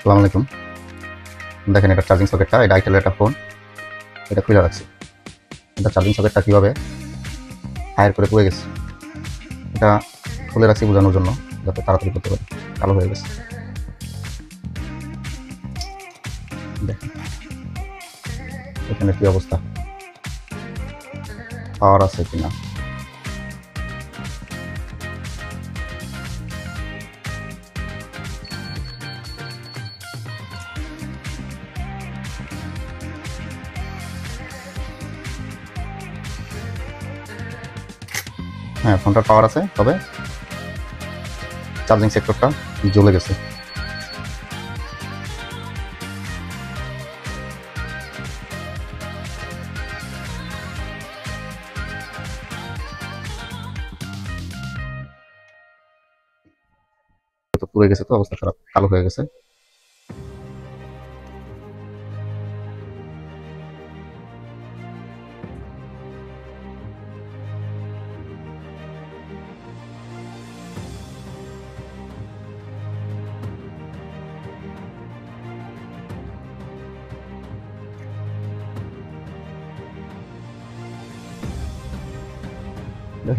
আসসালামু আলাইকুম। দেখেন এটা চার্জিং সকেটটা, এটা আইটেলের একটা ফোন, এটা খুলে রাখছি। এটা চার্জিং সকেটটা কীভাবে ফায়ার করে পড়ে গেছে, এটা খুলে রাখছি বোঝানোর জন্য, যাতে তাড়াতাড়ি করতে পারে। কালো হয়ে গেছে, দেখেন এখানে কী অবস্থা, পাওয়ার আছে কিনা। হ্যাঁ, ফোনটার পাওয়ার আছে, তবে চার্জিং সেক্টরটা জ্বলে গেছে। তো পুড়ে গেছে, তো অবস্থা খারাপ, কালো হয়ে গেছে।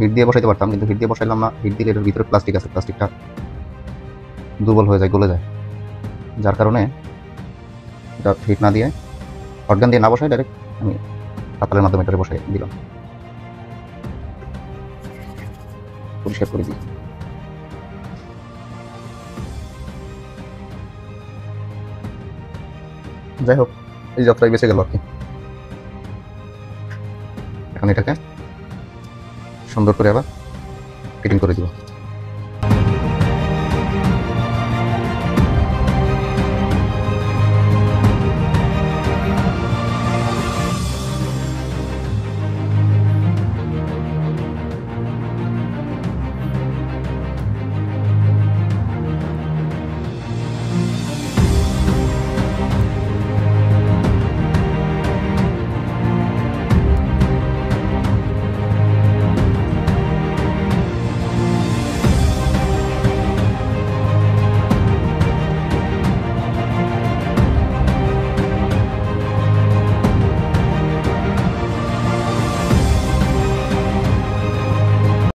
হিট দিয়ে বসাইতে পারতাম, কিন্তু হিট দিয়ে বসাইলাম না। হিট দিলে এটার ভিতরে প্লাস্টিক আছে, প্লাস্টিকটা দুর্বল হয়ে যায়, গলে যায়। যার কারণে এটা হিট না দিয়ে, হটগান দিয়ে না বসাই, ডাইরেক্ট আমি পাতালের মাধ্যমে এটা বসাই দিলাম, পরিষ্কার করে দিই। যাই হোক, এই যাত্রায় বেঁচে গেল আর কি। এখন এটাকে সুন্দর করে আবার ফিটিং করে দিব।